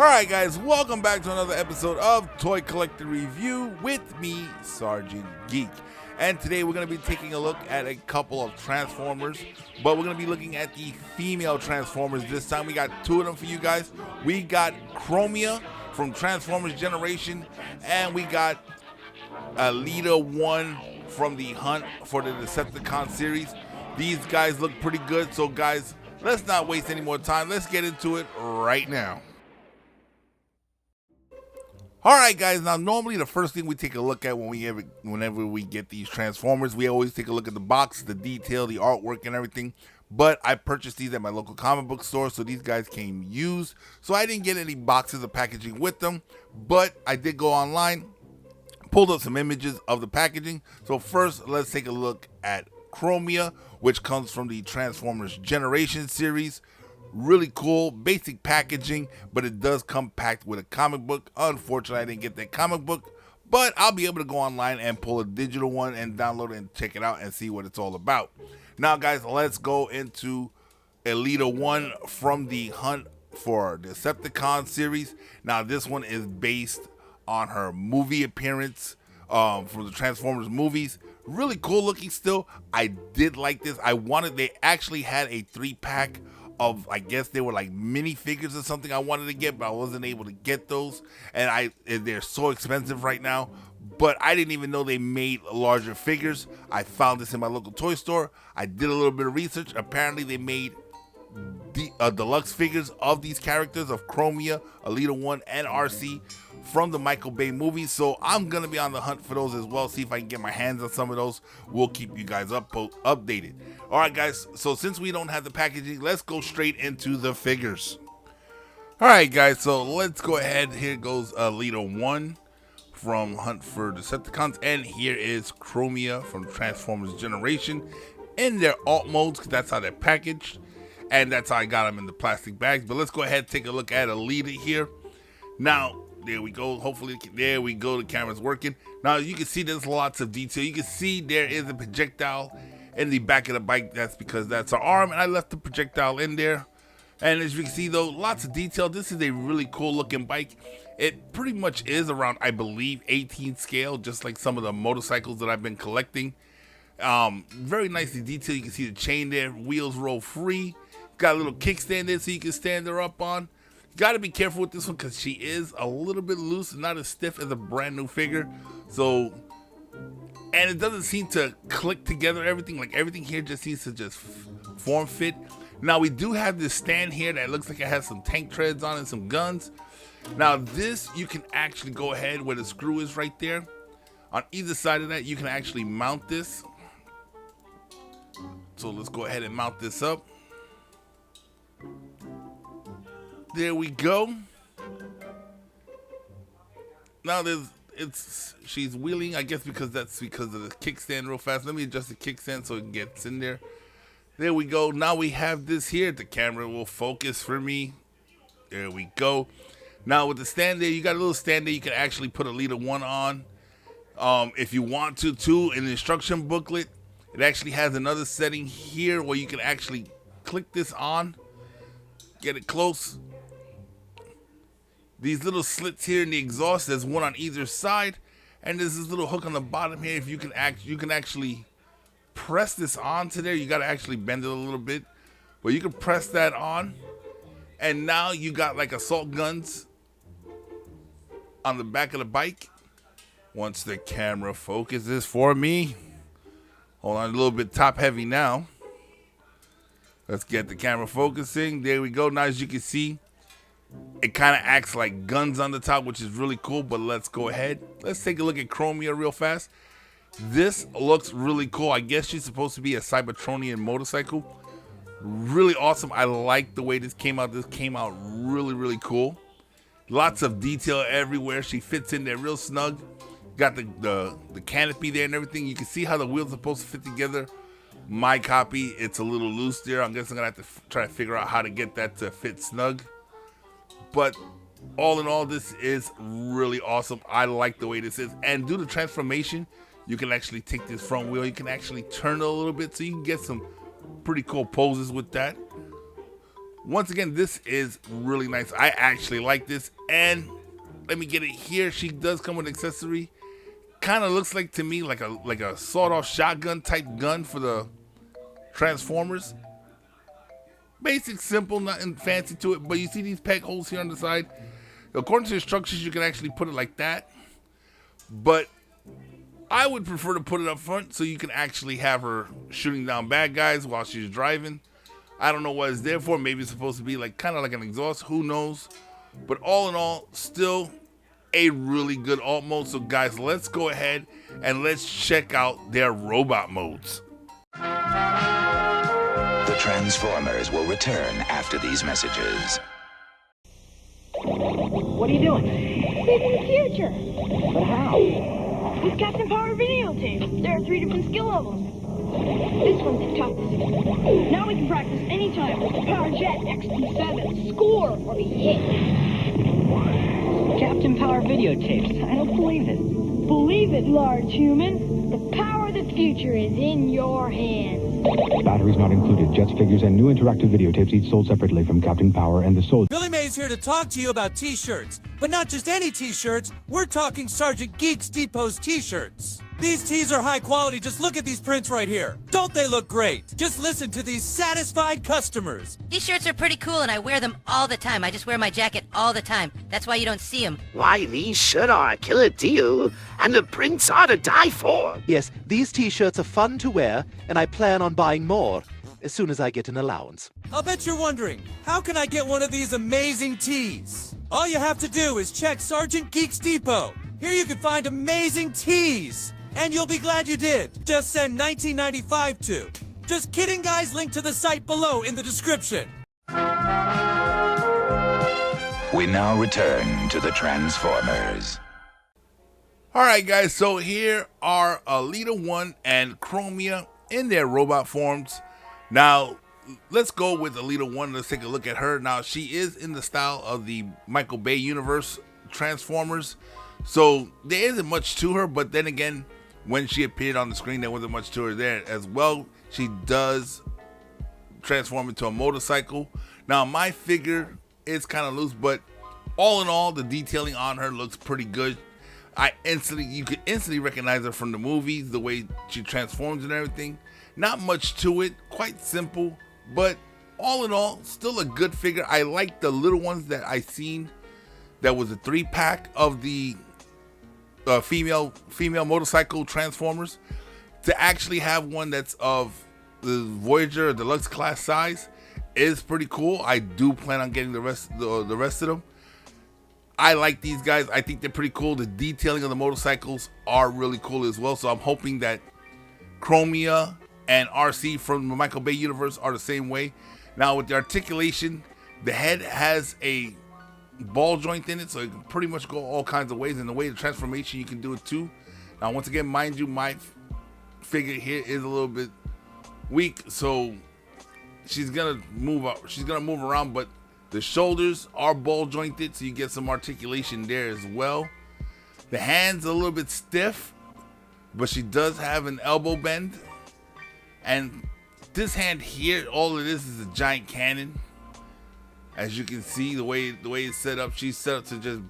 Alright guys, welcome back to another episode of Toy Collector Review with me, Sergeant Geek. And today we're going to be taking a look at a couple of Transformers, but we're going to be looking at the female Transformers this time. We got two of them for you guys. We got Chromia from Transformers Generation, and we got Elita 1 from the Hunt for the Decepticon series. These guys look pretty good, so guys, let's not waste any more time. Let's get into it right now. Alright guys, now normally the first thing we take a look at whenever we get these Transformers, we always take a look at the box, the detail, the artwork and everything. But I purchased these at my local comic book store, so these guys came used. So I didn't get any boxes or packaging with them, but I did go online, pulled up some images of the packaging. So first, let's take a look at Chromia, which comes from the Transformers Generation series. Really cool, basic packaging, but it does come packed with a comic book. Unfortunately, I didn't get that comic book, but I'll be able to go online and pull a digital one and download it and check it out and see what it's all about. Now, guys, let's go into Elita 1 from the Hunt for Decepticon series. Now, this one is based on her movie appearance from the Transformers movies. Really cool looking still. I did like this. They actually had a 3-pack of, I guess they were like mini figures or something I wanted to get, but I wasn't able to get those, and they're so expensive right now. But I didn't even know they made larger figures. I found this in my local toy store. I did a little bit of research. Apparently they made deluxe figures of these characters of Chromia, Elita 1, and RC from the Michael Bay movies, so I'm gonna be on the hunt for those as well, see if I can get my hands on some of those. We'll keep you guys updated. All right guys, so since we don't have the packaging, let's go straight into the figures. All right guys, so let's go ahead. Here goes Elita 1 from Hunt for Decepticons, and here is Chromia from Transformers Generation in their alt modes, because that's how they're packaged, and that's how I got them in the plastic bags. But let's go ahead and take a look at Elita here. Now, there we go. Hopefully, there we go. The camera's working. Now, you can see there's lots of detail. You can see there is a projectile in the back of the bike. That's because that's her arm, and I left the projectile in there. And as you can see, though, lots of detail. This is a really cool looking bike. It pretty much is around, I believe, 18 scale, just like some of the motorcycles that I've been collecting. Very nicely detailed. You can see the chain there. Wheels roll free. Got a little kickstand there so you can stand her up on. Got to be careful with this one because she is a little bit loose and not as stiff as a brand new figure. So, and it doesn't seem to click together everything. Like everything here just seems to just form fit. Now we do have this stand here that looks like it has some tank treads on and some guns. Now this, you can actually go ahead where the screw is right there. On either side of that, you can actually mount this. So let's go ahead and mount this up. There we go. Now she's wheeling, I guess because of the kickstand real fast. Let me adjust the kickstand so it gets in there. There we go. Now we have this here. The camera will focus for me. There we go. Now with the stand there, you got a little stand there you can actually put Elita 1 on. If you want to too, in the instruction booklet, it actually has another setting here where you can actually click this on. Get it close. These little slits here in the exhaust, there's one on either side, and there's this little hook on the bottom here. If you can actually press this onto there. You got to actually bend it a little bit, but you can press that on, and now you got like assault guns on the back of the bike. Once the camera focuses for me, hold on, a little bit top heavy now. Let's get the camera focusing. There we go. Now as you can see, it kind of acts like guns on the top, which is really cool. But let's go ahead. Let's take a look at Chromia real fast. This looks really cool. I guess she's supposed to be a Cybertronian motorcycle. Really awesome. I like the way this came out. This came out really, really cool. Lots of detail everywhere. She fits in there real snug. Got the canopy there and everything. You can see how the wheels are supposed to fit together. My copy, it's a little loose there. I guess I'm going to have to try to figure out how to get that to fit snug. But all in all, this is really awesome. I like the way this is. And due to transformation, you can actually take this front wheel. You can actually turn it a little bit so you can get some pretty cool poses with that. Once again, this is really nice. I actually like this, and let me get it here. She does come with an accessory. Kind of looks like to me like a sawed-off shotgun type gun for the Transformers. Basic, simple, nothing fancy to it. But you see these peg holes here on the side. According to the instructions, you can actually put it like that. But I would prefer to put it up front so you can actually have her shooting down bad guys while she's driving. I don't know what it's there for. Maybe it's supposed to be like kind of like an exhaust. Who knows? But all in all, still a really good alt mode. So guys, let's go ahead and let's check out their robot modes. The Transformers will return after these messages. What are you doing? Saving the future. But how? With Captain Power videotapes. There are 3 different skill levels. This one's the toughest. Now we can practice anytime with the Power Jet XP7. Score or be hit. Captain Power videotapes. I don't believe it. Believe it, large human. The power of the future is in your hands. Batteries not included. Jets figures and new interactive videotapes each sold separately from Captain Power and the Soul. Billy Mays here to talk to you about t-shirts. But not just any t-shirts. We're talking Sergeant Geek's Depot's t-shirts. These tees are high quality. Just look at these prints right here. Don't they look great? Just listen to these satisfied customers. These shirts are pretty cool and I wear them all the time. I just wear my jacket all the time. That's why you don't see them. Why, these shirts are a killer deal, and the prints are to die for. Yes, these t-shirts are fun to wear, and I plan on buying more as soon as I get an allowance. I'll bet you're wondering, how can I get one of these amazing tees? All you have to do is check Sergeant Geek's Depot. Here you can find amazing tees. And you'll be glad you did. Just send $19.95 to. Just kidding, guys. Link to the site below in the description. We now return to the Transformers. Alright guys, so here are Elita 1 and Chromia in their robot forms. Now, let's go with Elita 1. Let's take a look at her. Now, she is in the style of the Michael Bay universe Transformers. So, there isn't much to her, but then again, when she appeared on the screen, there wasn't much to her there as well. She does transform into a motorcycle. Now, my figure is kind of loose, but all in all, the detailing on her looks pretty good. You could instantly recognize her from the movies, the way she transforms and everything. Not much to it, quite simple, but all in all, still a good figure. I like the little ones that I seen. That was a 3-pack of the female motorcycle Transformers. To actually have one that's of the Voyager Deluxe class size is pretty cool. I do plan on getting the rest of them. I like these guys. I think they're pretty cool. The detailing of the motorcycles are really cool as well. So I'm hoping that Chromia and RC from the Michael Bay universe are the same way. Now with the articulation, the head has a ball joint in it, so it can pretty much go all kinds of ways. And the way the transformation, you can do it too. Now once again, mind you, my figure here is a little bit weak, so she's gonna move up. She's gonna move around, but the shoulders are ball jointed, so you get some articulation there as well. The hands a little bit stiff, but she does have an elbow bend. And this hand here, all it is a giant cannon. As you can see, the way it's set up, she's set up to just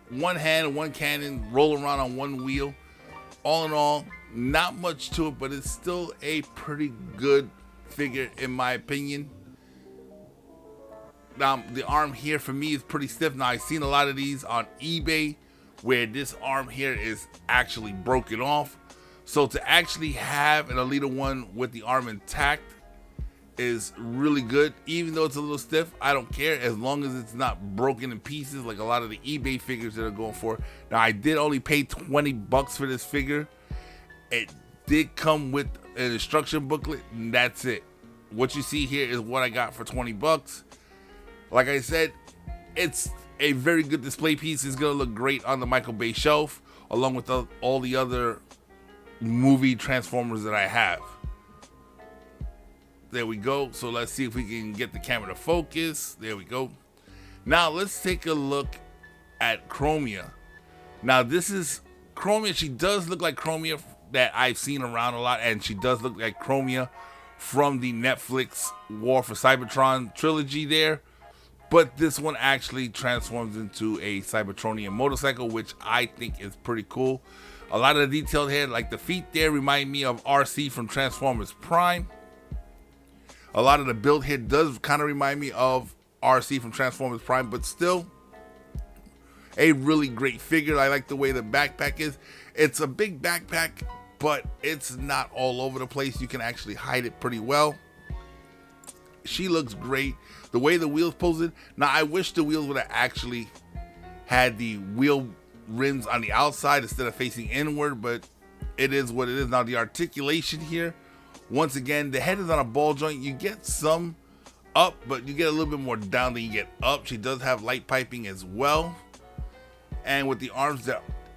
one hand, one cannon, roll around on one wheel. All in all, not much to it, but it's still a pretty good figure in my opinion. Now, the arm here for me is pretty stiff. Now, I've seen a lot of these on eBay where this arm here is actually broken off. So to actually have an Elita 1 with the arm intact is really good. Even though it's a little stiff, I don't care as long as it's not broken in pieces like a lot of the eBay figures that are going for. Now, I did only pay $20 for this figure. It did come with an instruction booklet, and that's it. What you see here is what I got for $20. Like I said, it's a very good display piece. It's gonna look great on the Michael Bay shelf, along with all the other movie Transformers that I have. There we go. So let's see if we can get the camera to focus. There we go. Now let's take a look at Chromia. Now this is Chromia. She does look like Chromia that I've seen around a lot, and she does look like Chromia from the Netflix War for Cybertron trilogy there. But this one actually transforms into a Cybertronian motorcycle, which I think is pretty cool. A lot of the detailed hair, like the feet there, remind me of RC from Transformers Prime. A lot of the build here does kind of remind me of RC from Transformers Prime, but still a really great figure. I like the way the backpack is. It's a big backpack, but it's not all over the place. You can actually hide it pretty well. She looks great. The way the wheels posted. Now, I wish the wheels would have actually had the wheel rims on the outside instead of facing inward, but it is what it is. Now, the articulation here, once again, the head is on a ball joint. You get some up, but you get a little bit more down than you get up. She does have light piping as well. And with the arms,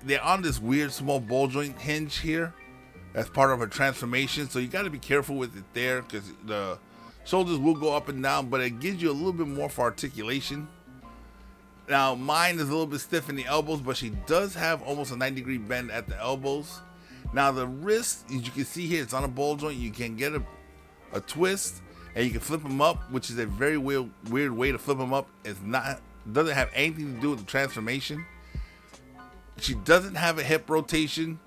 they're on this weird small ball joint hinge here as part of her transformation. So you got to be careful with it there, because the shoulders will go up and down, but it gives you a little bit more for articulation. Now, mine is a little bit stiff in the elbows, but she does have almost a 90-degree bend at the elbows. Now, the wrist, as you can see here, it's on a ball joint. You can get a twist, and you can flip them up, which is a very weird way to flip them up. Doesn't have anything to do with the transformation. She doesn't have a hip rotation,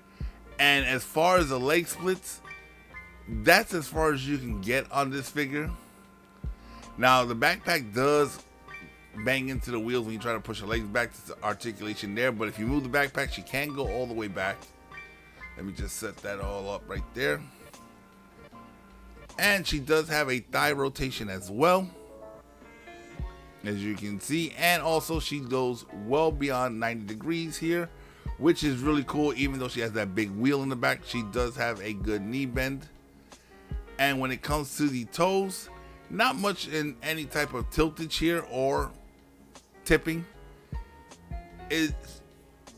and as far as the leg splits, that's as far as you can get on this figure. Now, the backpack does bang into the wheels when you try to push her legs back. To the articulation there, but if you move the backpack, she can go all the way back. Let me just set that all up right there. And she does have a thigh rotation as well, as you can see, and also she goes well beyond 90 degrees here, which is really cool. Even though she has that big wheel in the back, she does have a good knee bend. And when it comes to the toes, not much in any type of tiltage here or tipping. It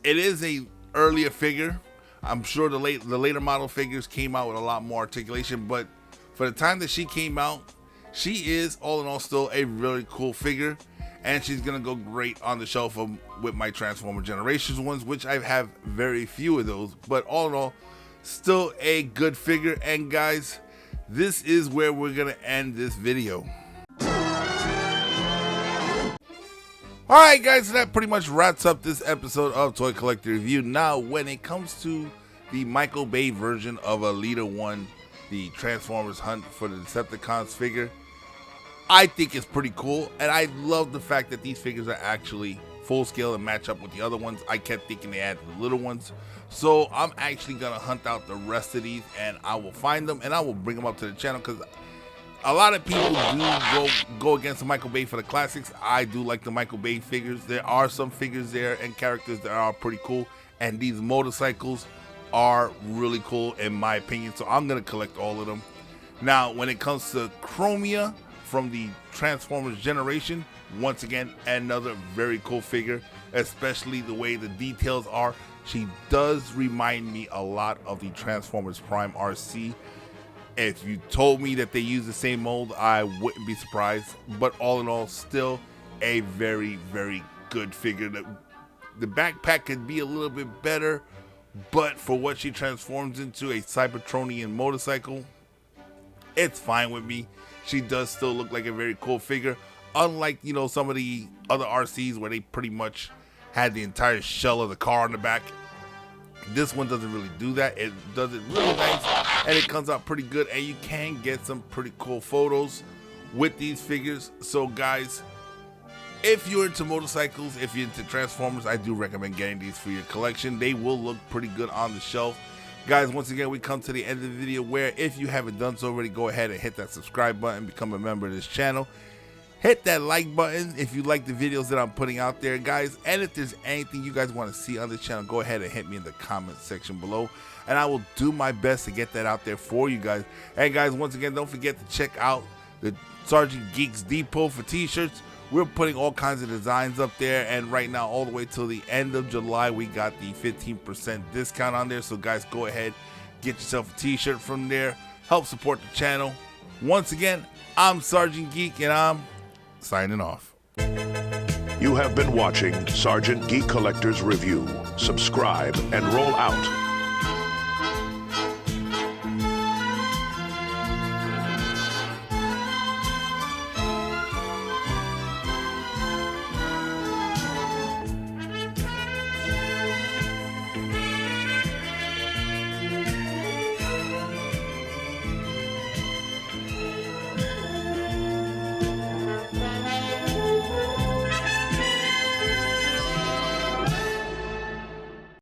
is a earlier figure. I'm sure the later model figures came out with a lot more articulation, but for the time that she came out, she is all in all still a really cool figure, and she's gonna go great on the shelf with my Transformer Generations ones, which I have very few of those. But all in all, still a good figure. And guys, this is where we're gonna end this video. Alright guys, so that pretty much wraps up this episode of Toy Collector Review. Now, when it comes to the Michael Bay version of Elita 1, the Transformers Hunt for the Decepticons figure, I think it's pretty cool, and I love the fact that these figures are actually full scale and match up with the other ones. I kept thinking they added the little ones, so I'm actually gonna hunt out the rest of these, and I will find them and I will bring them up to the channel, because a lot of people do go against the Michael Bay for the classics. I do like the Michael Bay figures. There are some figures there and characters that are pretty cool, and these motorcycles are really cool in my opinion, so I'm gonna collect all of them. Now, when it comes to Chromia from the Transformers generation, once again, another very cool figure, especially the way the details are. She does remind me a lot of the Transformers Prime RC. If you told me that they use the same mold, I wouldn't be surprised. But all in all, still a very, very good figure. The backpack could be a little bit better, but for what she transforms into, a Cybertronian motorcycle, it's fine with me. She does still look like a very cool figure. Unlike, you know, some of the other RCs where they pretty much had the entire shell of the car on the back. This one doesn't really do that. It does it really nice, and it comes out pretty good, and you can get some pretty cool photos with these figures. So guys, if you're into motorcycles, if you're into Transformers, I do recommend getting these for your collection. They will look pretty good on the shelf. Guys, once again, we come to the end of the video, where if you haven't done so already, go ahead and hit that subscribe button, become a member of this channel. Hit that like button if you like the videos that I'm putting out there, guys. And if there's anything you guys want to see on this channel, go ahead and hit me in the comment section below, and I will do my best to get that out there for you guys. And guys, once again, don't forget to check out the Sergeant Geek's Depot for t-shirts. We're putting all kinds of designs up there, and right now, all the way till the end of July, we got the 15% discount on there. So guys, go ahead, get yourself a t-shirt from there. Help support the channel. Once again, I'm Sergeant Geek, and I'm signing off. You have been watching Sergeant Geek Collector's Review. Subscribe and roll out.